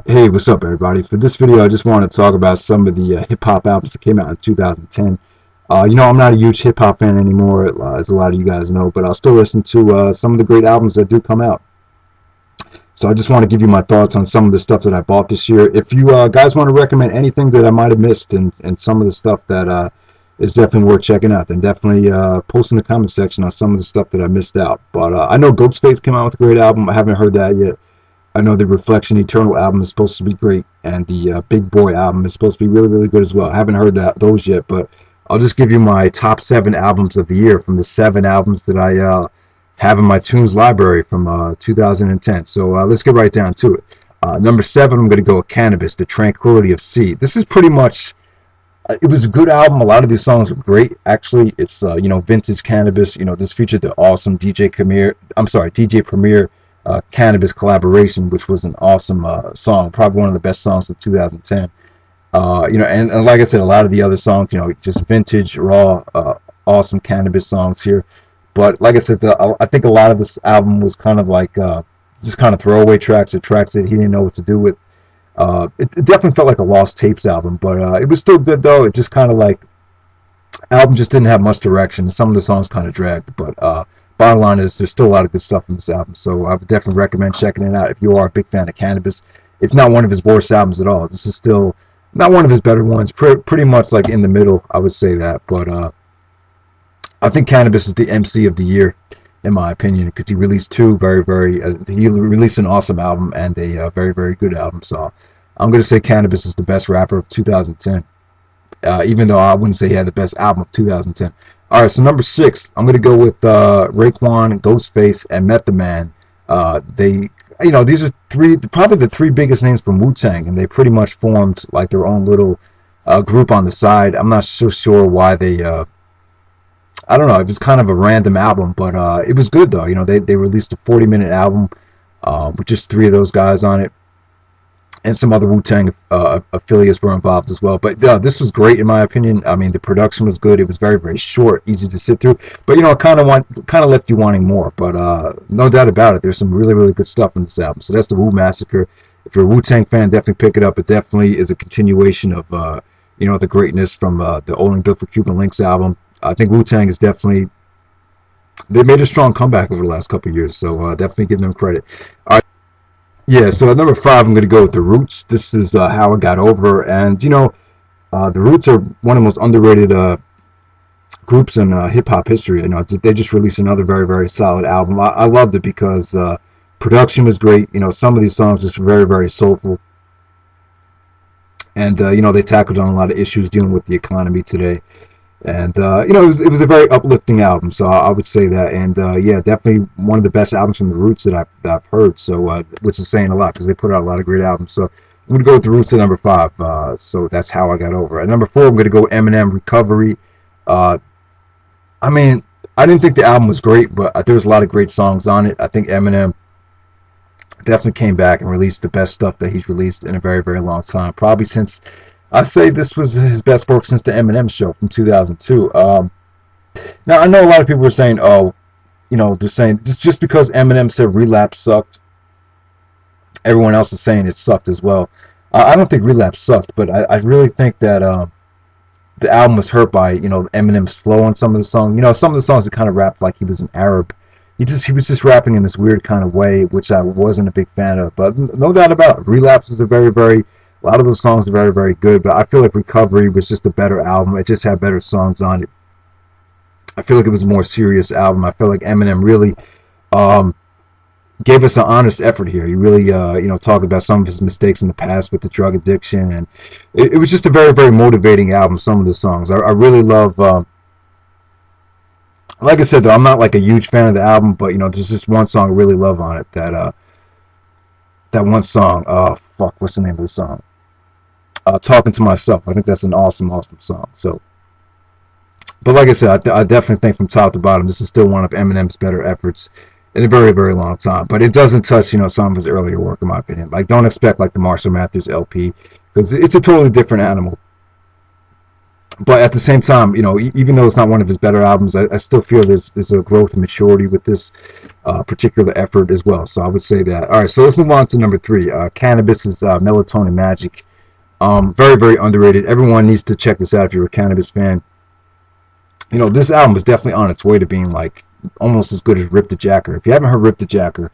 Hey, what's up, everybody? For this video, I just want to talk about some of the hip-hop albums that came out in 2010. I'm not a huge hip-hop fan anymore, as a lot of you guys know, but I'll still listen to some of the great albums that do come out. So I just want to give you my thoughts on some of the stuff that I bought this year. If you guys want to recommend anything that I might have missed and some of the stuff that is definitely worth checking out, then definitely post in the comment section on some of the stuff that I missed out. But I know Ghostface came out with a great album. I haven't heard that yet. I know the Reflection Eternal album is supposed to be great, and the Big Boy album is supposed to be really, really good as well. I haven't heard those yet, but I'll just give you my top 7 albums of the year from the 7 albums that I have in my tunes library from 2010. So let's get right down to it. Number 7, I'm going to go with Cannabis, The Tranquility of Sea. This is pretty much, it was a good album. A lot of these songs were great. Actually, it's vintage Cannabis. This featured the awesome DJ Premier Cannabis collaboration, which was an awesome song, probably one of the best songs of 2010. And like I said, a lot of the other songs, just vintage, raw, awesome Cannabis songs here. But like I said, I think a lot of this album was kind of like just kind of throwaway tracks or tracks that he didn't know what to do with. It definitely felt like a lost tapes album, but it was still good though. It just kind of like album just didn't have much direction. Some of the songs kind of dragged, but bottom line is there's still a lot of good stuff in this album. So I would definitely recommend checking it out if you are a big fan of Cannabis. It's not one of his worst albums at all. This is still not one of his better ones. Pretty much like in the middle, I would say that. But I think Cannabis is the MC of the year, in my opinion, because he released two he released an awesome album and a very, very good album. So I'm going to say Cannabis is the best rapper of 2010. Even though I wouldn't say he had the best album of 2010. All right, so number 6, I'm gonna go with Raekwon, Ghostface, and Method Man. These are probably the three biggest names from Wu-Tang, and they pretty much formed like their own little group on the side. I'm not so sure why they. I don't know. It was kind of a random album, but it was good though. They released a 40-minute album with just three of those guys on it, and some other Wu-Tang affiliates were involved as well. But this was great in my opinion. I mean, the production was good. It was very, very short, easy to sit through. But it kind of left you wanting more. But no doubt about it, there's some really, really good stuff in this album. So that's the Wu-Massacre. If you're a Wu-Tang fan, definitely pick it up. It definitely is a continuation of the greatness from the Only Built for Cuban Links album. I think Wu-Tang is definitely, they made a strong comeback over the last couple of years. So definitely give them credit. All right. Yeah, so at number 5, I'm going to go with The Roots. This is How I Got Over. And, The Roots are one of the most underrated groups in hip-hop history. They just released another very, very solid album. I loved it because production was great. Some of these songs just very, very soulful. And, they tackled on a lot of issues dealing with the economy today. And it was a very uplifting album, so I would say that. And yeah, definitely one of the best albums from the Roots that I've heard. So which is saying a lot because they put out a lot of great albums. So I'm gonna go with the Roots at number 5. So that's How I Got Over. At number 4, I'm gonna go Eminem, Recovery. I mean, I didn't think the album was great, but there was a lot of great songs on it. I think Eminem definitely came back and released the best stuff that he's released in a very, very long time. Probably since, I say this was his best work since the Eminem Show from 2002. Now I know a lot of people are saying, "Oh, they're saying just because Eminem said Relapse sucked, everyone else is saying it sucked as well." I don't think Relapse sucked, but I really think that the album was hurt by Eminem's flow on some of the songs. Some of the songs that kind of rapped like he was an Arab. He was just rapping in this weird kind of way, which I wasn't a big fan of. But no doubt about it, Relapse was a lot of those songs are very, very good, but I feel like Recovery was just a better album. It just had better songs on it. I feel like it was a more serious album. I feel like Eminem really gave us an honest effort here. He really, talked about some of his mistakes in the past with the drug addiction, and it was just a very, very motivating album. Some of the songs I really love. Like I said, though, I'm not like a huge fan of the album, but there's just one song I really love on it. That one song. Oh fuck, what's the name of the song? Talking to Myself. I think that's an awesome, awesome song. So, but like I said, I definitely think from top to bottom, this is still one of Eminem's better efforts in a very, very long time. But it doesn't touch, some of his earlier work, in my opinion. Like, don't expect like the Marshall Mathers LP because it's a totally different animal. But at the same time, you know, even though it's not one of his better albums, I still feel there's a growth and maturity with this particular effort as well. So I would say that. All right, so let's move on to number three. Cannabis is Melatonin Magic. Very, very underrated. Everyone needs to check this out if you're a Cannabis fan. You know, this album is definitely on its way to being like almost as good as Rip the Jacker. If you haven't heard Rip the Jacker,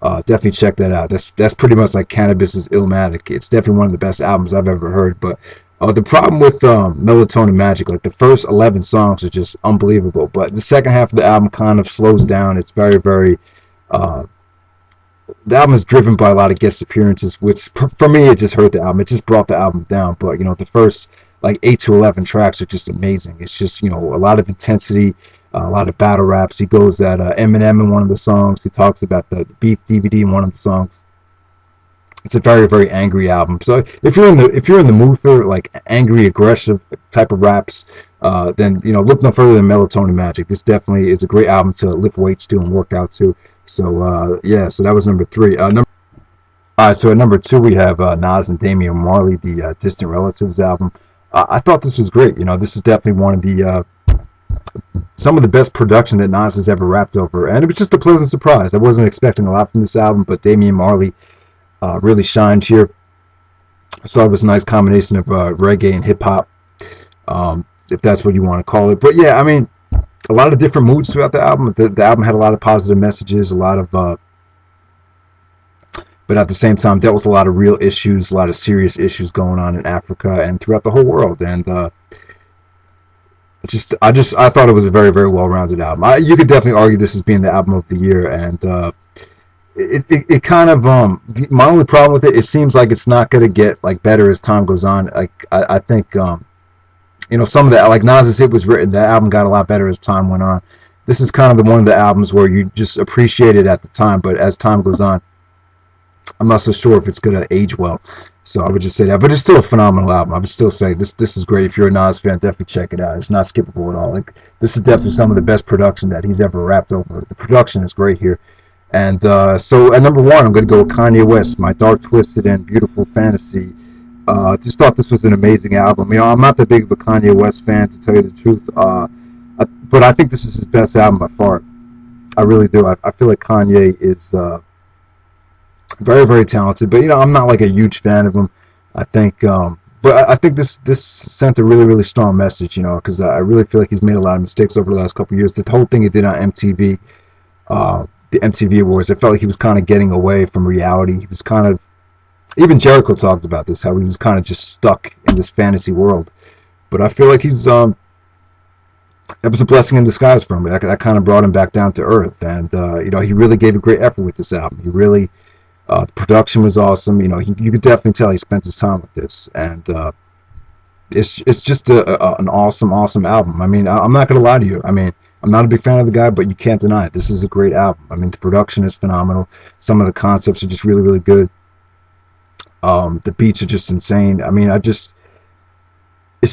definitely check that out. That's pretty much like Cannabis's Illmatic. It's definitely one of the best albums I've ever heard. But the problem with Melatonin Magic, like the first 11 songs are just unbelievable, but the second half of the album kind of slows down. It's very, very uh, the album is driven by a lot of guest appearances, which for me it just hurt the album. It just brought the album down. But you know, the first like 8 to 11 tracks are just amazing. It's just, you know, a lot of intensity, a lot of battle raps. He goes at Eminem in one of the songs. He talks about the Beef DVD in one of the songs. It's a very, very angry album. So if you're in the mood for like angry, aggressive type of raps, then you know, look no further than Melatonin Magic. This definitely is a great album to lift weights to and work out to. So yeah, so that was number three. All right, so at number two we have Nas and Damian Marley, the Distant Relatives album. I thought this was great. You know, this is definitely one of the some of the best production that Nas has ever rapped over, and it was just a pleasant surprise. I wasn't expecting a lot from this album, but Damian Marley really shined here. So it was a nice combination of reggae and hip hop, if that's what you want to call it. But yeah, I mean, a lot of different moods throughout the album. The album had a lot of positive messages, a lot of, but at the same time dealt with a lot of real issues, a lot of serious issues going on in Africa and throughout the whole world. And I thought it was a very, very well-rounded album. You could definitely argue this as being the album of the year, and it kind of my only problem with it seems like it's not going to get like better as time goes on. Like I think you know, some of the, like Nas's hit was written, that album got a lot better as time went on. This is kind of the one of the albums where you just appreciate it at the time, but as time goes on, I'm not so sure if it's going to age well. So I would just say that, but it's still a phenomenal album. I would still say this is great. If you're a Nas fan, definitely check it out. It's not skippable at all. Like, this is definitely some of the best production that he's ever rapped over. The production is great here. And so at number one, I'm going to go with Kanye West, My Dark, Twisted, and Beautiful Fantasy. Just thought this was an amazing album. You know, I'm not that big of a Kanye West fan, to tell you the truth, but I think this is his best album by far. I really do. I feel like Kanye is very, very talented, but you know, I'm not like a huge fan of him. I think, but I think this sent a really, really strong message. You know, because I really feel like he's made a lot of mistakes over the last couple of years. The whole thing he did on MTV, the MTV Awards, I felt like he was kind of getting away from reality. He was kind of, even Jericho talked about this, how he was kind of just stuck in this fantasy world. But I feel like he's that was a blessing in disguise for him. That kind of brought him back down to earth, and you know, he really gave a great effort with this album. He really, the production was awesome. You know, you could definitely tell he spent his time with this, and it's just an awesome album. I mean, I'm not gonna lie to you. I mean, I'm not a big fan of the guy, but you can't deny it. This is a great album. I mean, the production is phenomenal. Some of the concepts are just really, really good. The beats are just insane. I mean, it's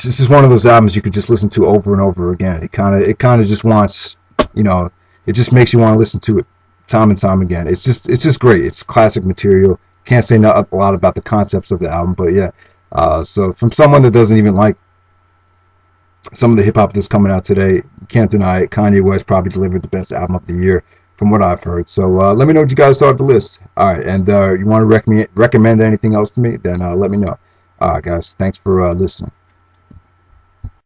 just one of those albums you could just listen to over and over again. It kind of just wants, you know, it just makes you want to listen to it time and time again. It's just great. It's classic material. Can't say a lot about the concepts of the album, but yeah. So from someone that doesn't even like some of the hip hop that's coming out today, you can't deny it. Kanye West probably delivered the best album of the year, from what I've heard. So let me know what you guys thought of the list. All right, and you want to recommend anything else to me, then let me know. All right, guys, thanks for listening.